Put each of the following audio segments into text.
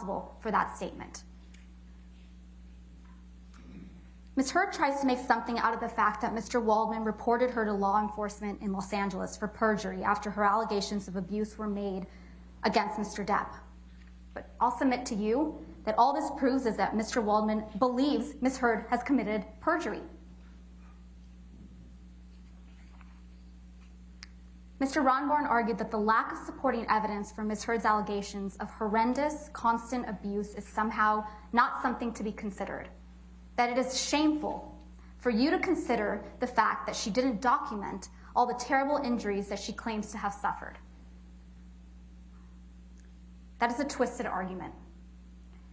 responsible for that statement. Ms. Heard tries to make something out of the fact that Mr. Waldman reported her to law enforcement in Los Angeles for perjury after her allegations of abuse were made against Mr. Depp. But I'll submit to you that all this proves is that Mr. Waldman believes Ms. Heard has committed perjury. Mr. Ronborn argued that the lack of supporting evidence for Ms. Heard's allegations of horrendous, constant abuse is somehow not something to be considered. That it is shameful for you to consider the fact that she didn't document all the terrible injuries that she claims to have suffered. That is a twisted argument.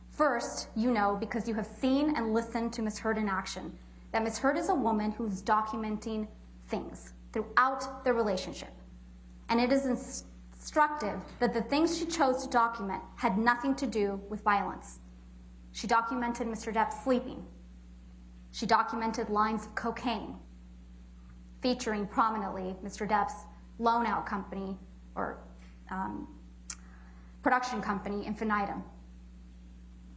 First, you know, because you have seen and listened to Ms. Heard in action, that Ms. Heard is a woman who's documenting things throughout their relationship. And it is instructive that the things she chose to document had nothing to do with violence. She documented Mr. Depp sleeping. She documented lines of cocaine, featuring prominently Mr. Depp's loan-out company, or production company, Infinitum.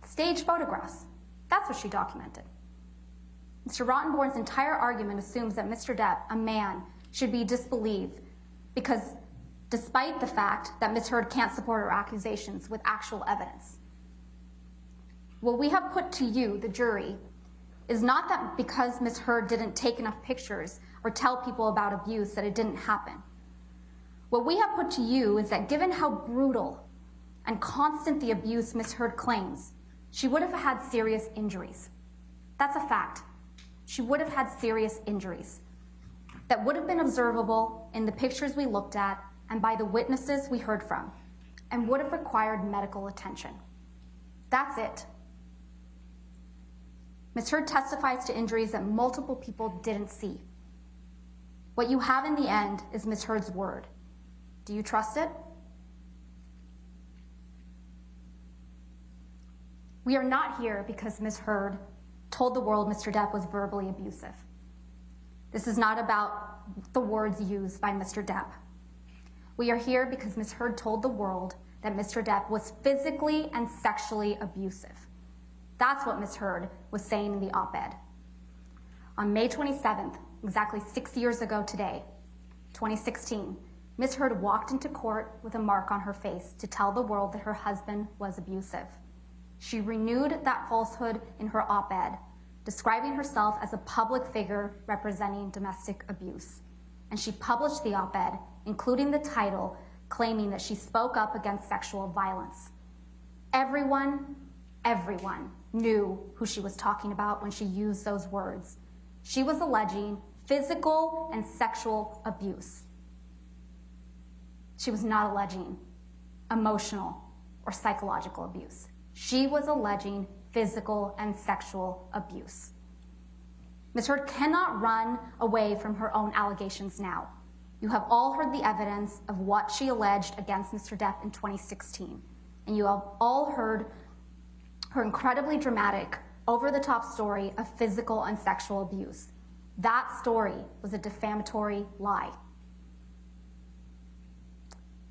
Stage photographs, that's what she documented. Mr. Rottenborn's entire argument assumes that Mr. Depp, a man, should be disbelieved because despite the fact that Ms. Heard can't support her accusations with actual evidence. What we have put to you, the jury, is not that because Ms. Heard didn't take enough pictures or tell people about abuse that it didn't happen. What we have put to you is that given how brutal and constant the abuse Ms. Heard claims, she would have had serious injuries. That's a fact. She would have had serious injuries that would have been observable in the pictures we looked at and by the witnesses we heard from, and would have required medical attention. That's it. Ms. Heard testifies to injuries that multiple people didn't see. What you have in the end is Ms. Heard's word. Do you trust it? We are not here because Ms. Heard told the world Mr. Depp was verbally abusive. This is not about the words used by Mr. Depp. We are here because Ms. Heard told the world that Mr. Depp was physically and sexually abusive. That's what Ms. Heard was saying in the op-ed. On May 27th, exactly 6 years ago today, 2016, Ms. Heard walked into court with a mark on her face to tell the world that her husband was abusive. She renewed that falsehood in her op-ed, describing herself as a public figure representing domestic abuse. And she published the op-ed, including the title, claiming that she spoke up against sexual violence. Everyone knew who she was talking about when she used those words. She was alleging physical and sexual abuse. She was not alleging emotional or psychological abuse. She was alleging physical and sexual abuse. Ms. Heard cannot run away from her own allegations now. You have all heard the evidence of what she alleged against Mr. Depp in 2016, and you have all heard her incredibly dramatic, over-the-top story of physical and sexual abuse. That story was a defamatory lie.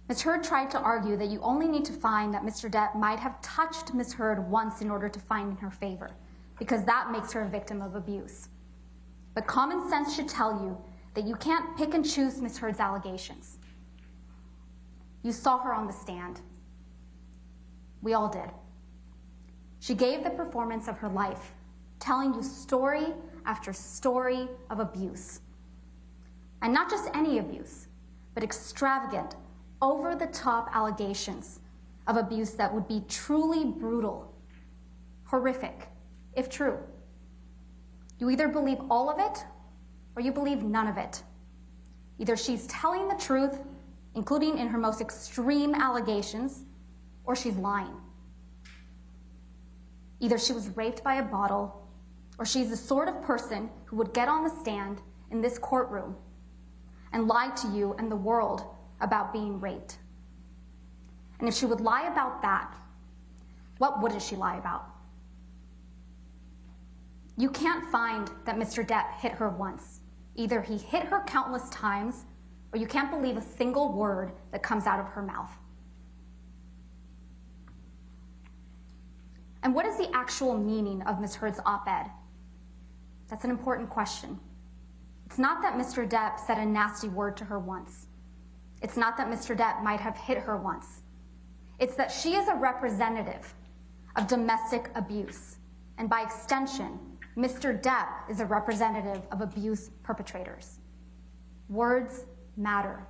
Ms. Heard tried to argue that you only need to find that Mr. Depp might have touched Ms. Heard once in order to find in her favor, because that makes her a victim of abuse. But common sense should tell you that you can't pick and choose Ms. Heard's allegations. You saw her on the stand. We all did. She gave the performance of her life, telling you story after story of abuse. And not just any abuse, but extravagant, over-the-top allegations of abuse that would be truly brutal, horrific, if true. You either believe all of it, or you believe none of it. Either she's telling the truth, including in her most extreme allegations, or she's lying. Either she was raped by a bottle, or she's the sort of person who would get on the stand in this courtroom and lie to you and the world about being raped. And if she would lie about that, what wouldn't she lie about? You can't find that Mr. Depp hit her once. Either he hit her countless times, or you can't believe a single word that comes out of her mouth. And what is the actual meaning of Ms. Heard's op-ed? That's an important question. It's not that Mr. Depp said a nasty word to her once. It's not that Mr. Depp might have hit her once. It's that she is a representative of domestic abuse. And by extension, Mr. Depp is a representative of abuse perpetrators. Words matter.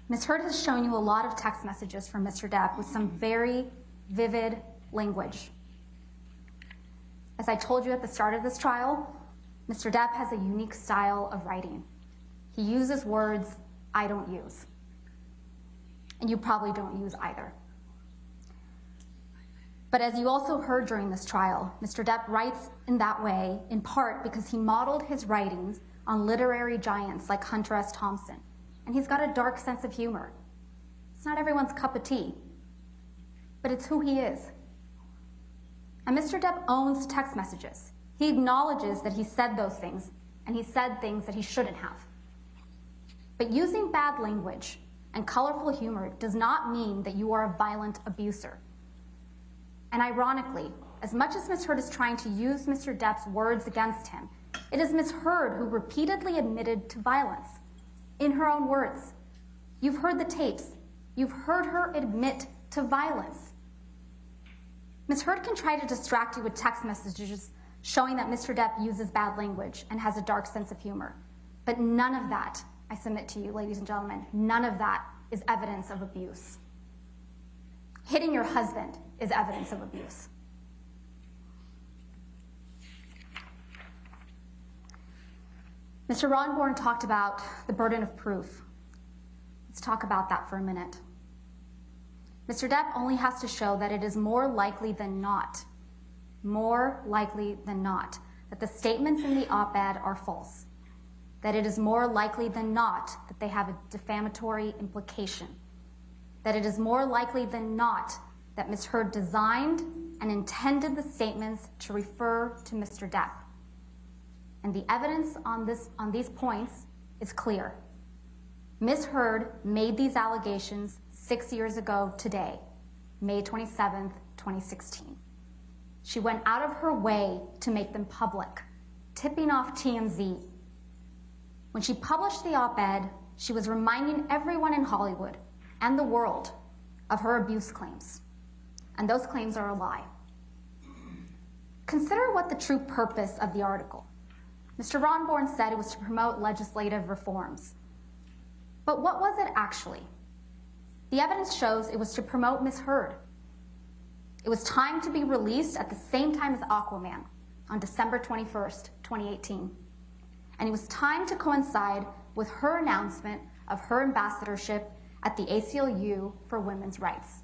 Ms. Heard has shown you a lot of text messages from Mr. Depp with some very vivid language. As I told you at the start of this trial, Mr. Depp has a unique style of writing. He uses words I don't use. And you probably don't use either. But as you also heard during this trial, Mr. Depp writes in that way, in part because he modeled his writings on literary giants like Hunter S. Thompson. And he's got a dark sense of humor. It's not everyone's cup of tea, but it's who he is. And Mr. Depp owns text messages. He acknowledges that he said those things, and he said things that he shouldn't have. But using bad language and colorful humor does not mean that you are a violent abuser. And ironically, as much as Ms. Heard is trying to use Mr. Depp's words against him, it is Ms. Heard who repeatedly admitted to violence. In her own words. You've heard the tapes. You've heard her admit to violence. Ms. Heard can try to distract you with text messages showing that Mr. Depp uses bad language and has a dark sense of humor. But none of that, I submit to you, ladies and gentlemen, none of that is evidence of abuse. Hitting your husband is evidence of abuse. Mr. Ronborn talked about the burden of proof. Let's talk about that for a minute. Mr. Depp only has to show that it is more likely than not, that the statements in the op-ed are false, that it is more likely than not that they have a defamatory implication, that it is more likely than not that Ms. Heard designed and intended the statements to refer to Mr. Depp. And the evidence on these points is clear. Ms. Heard made these allegations 6 years ago today, May 27th, 2016. She went out of her way to make them public, tipping off TMZ. When she published the op-ed, she was reminding everyone in Hollywood and the world of her abuse claims. And those claims are a lie. Consider what the true purpose of the article. Mr. Ronborn said it was to promote legislative reforms. But what was it actually? The evidence shows it was to promote Ms. Heard. It was timed to be released at the same time as Aquaman on December 21st, 2018. And it was timed to coincide with her announcement of her ambassadorship at the ACLU for women's rights.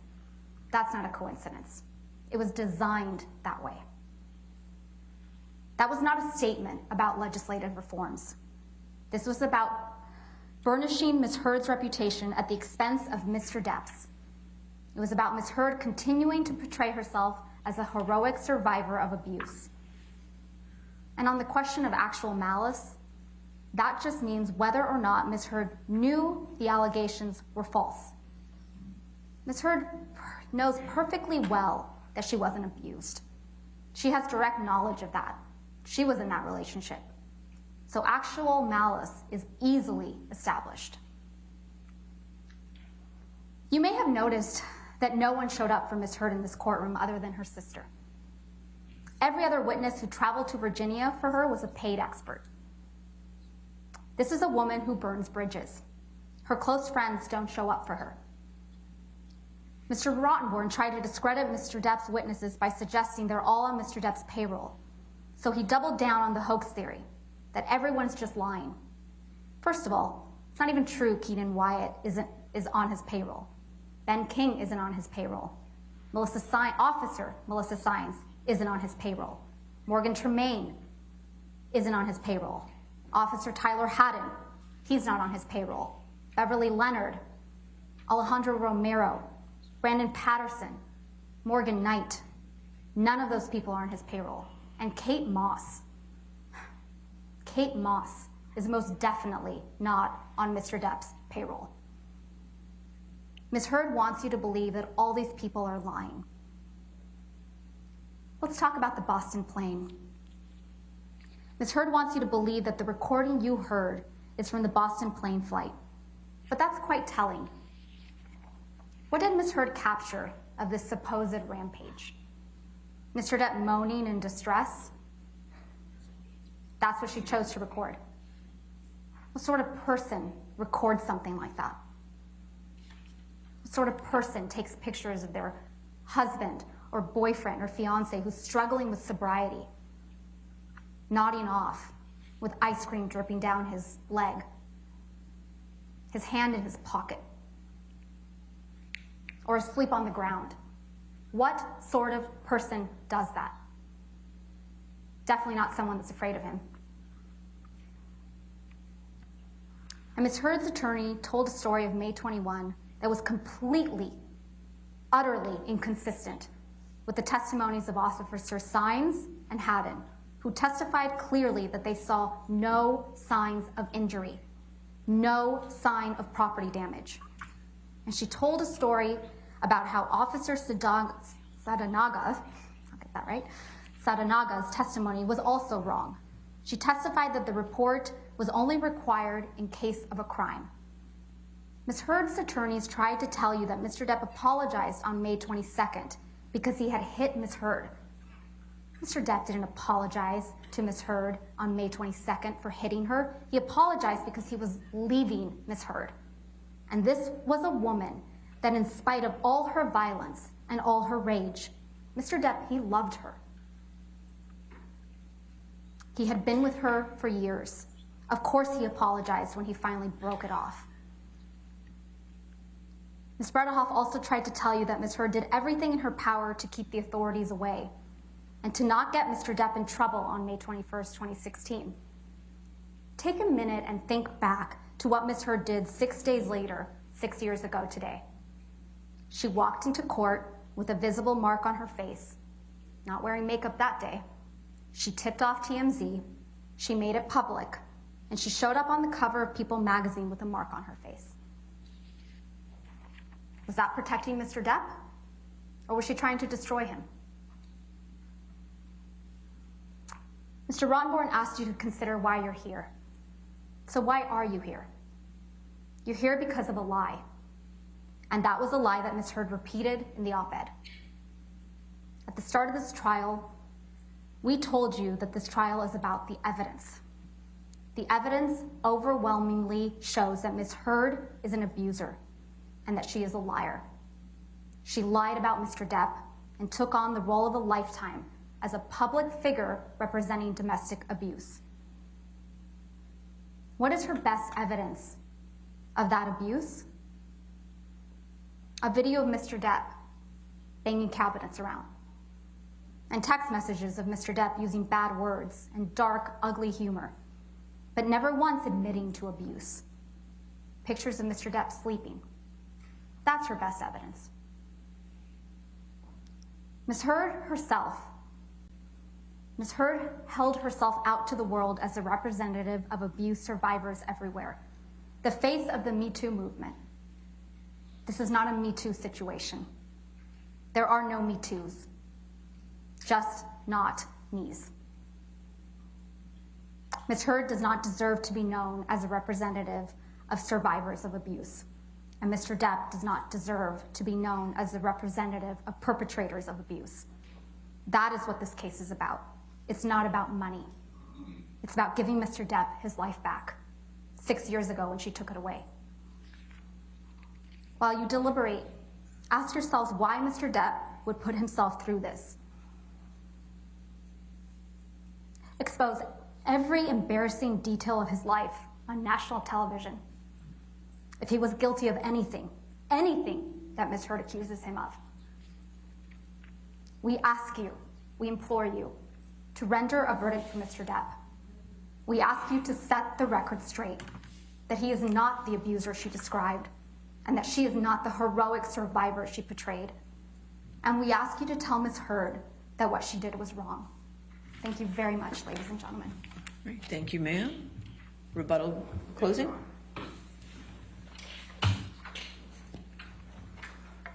That's not a coincidence. It was designed that way. That was not a statement about legislative reforms. This was about burnishing Ms. Heard's reputation at the expense of Mr. Depp's. It was about Ms. Heard continuing to portray herself as a heroic survivor of abuse. And on the question of actual malice, that just means whether or not Ms. Heard knew the allegations were false. Ms. Heard knows perfectly well that she wasn't abused. She has direct knowledge of that. She was in that relationship. So actual malice is easily established. You may have noticed that no one showed up for Ms. Heard in this courtroom other than her sister. Every other witness who traveled to Virginia for her was a paid expert. This is a woman who burns bridges. Her close friends don't show up for her. Mr. Rottenborn tried to discredit Mr. Depp's witnesses by suggesting they're all on Mr. Depp's payroll. So he doubled down on the hoax theory, that everyone's just lying. First of all, it's not even true Keenan Wyatt is on his payroll. Ben King isn't on his payroll. Officer Melissa Sines isn't on his payroll. Morgan Tremaine isn't on his payroll. Officer Tyler Haddon, he's not on his payroll. Beverly Leonard, Alejandro Romero, Brandon Patterson, Morgan Knight, none of those people are on his payroll. And Kate Moss is most definitely not on Mr. Depp's payroll. Ms. Heard wants you to believe that all these people are lying. Let's talk about the Boston plane. Ms. Heard wants you to believe that the recording you heard is from the Boston plane flight. But that's quite telling. What did Ms. Heard capture of this supposed rampage? Mr. Depp moaning in distress? That's what she chose to record. What sort of person records something like that? What sort of person takes pictures of their husband or boyfriend or fiance who's struggling with sobriety, nodding off with ice cream dripping down his leg, his hand in his pocket, or asleep on the ground? What sort of person does that? Definitely not someone that's afraid of him. And Ms. Heard's attorney told a story of May 21 that was completely, utterly inconsistent with the testimonies of Officers Sines and Haddon, who testified clearly that they saw no signs of injury, no sign of property damage. And she told a story about how Officer Sadanaga's testimony was also wrong. She testified that the report was only required in case of a crime. Ms. Heard's attorneys tried to tell you that Mr. Depp apologized on May 22nd because he had hit Ms. Heard. Mr. Depp didn't apologize to Ms. Heard on May 22nd for hitting her. He apologized because he was leaving Ms. Heard. And this was a woman that, in spite of all her violence and all her rage, Mr. Depp, he loved her. He had been with her for years. Of course he apologized when he finally broke it off. Ms. Bredehoff also tried to tell you that Ms. Heard did everything in her power to keep the authorities away and to not get Mr. Depp in trouble on May 21st, 2016. Take a minute and think back to what Ms. Heard did 6 days later, 6 years ago today. She walked into court with a visible mark on her face, not wearing makeup that day. She tipped off TMZ, she made it public, and she showed up on the cover of People magazine with a mark on her face. Was that protecting Mr. Depp? Or was she trying to destroy him? Mr. Ronborn asked you to consider why you're here. So why are you here? You're here because of a lie. And that was a lie that Ms. Heard repeated in the op-ed. At the start of this trial, we told you that this trial is about the evidence. The evidence overwhelmingly shows that Ms. Heard is an abuser and that she is a liar. She lied about Mr. Depp and took on the role of a lifetime as a public figure representing domestic abuse. What is her best evidence of that abuse? A video of Mr. Depp banging cabinets around, and text messages of Mr. Depp using bad words and dark, ugly humor, but never once admitting to abuse. Pictures of Mr. Depp sleeping. That's her best evidence. Ms. Heard herself, Ms. Heard held herself out to the world as a representative of abuse survivors everywhere, the face of the Me Too movement. This is not a Me Too situation. There are no Me Toos, just not me's. Ms. Heard does not deserve to be known as a representative of survivors of abuse, and Mr. Depp does not deserve to be known as a representative of perpetrators of abuse. That is what this case is about. It's not about money. It's about giving Mr. Depp his life back 6 years ago when she took it away. While you deliberate, ask yourselves why Mr. Depp would put himself through this. Expose every embarrassing detail of his life on national television. If he was guilty of anything that Ms. Heard accuses him of. We ask you, we implore you, to render a verdict for Mr. Depp. We ask you to set the record straight, that he is not the abuser she described, and that she is not the heroic survivor she portrayed. And we ask you to tell Ms. Heard that what she did was wrong. Thank you very much, ladies and gentlemen. All right, thank you, ma'am. Rebuttal closing?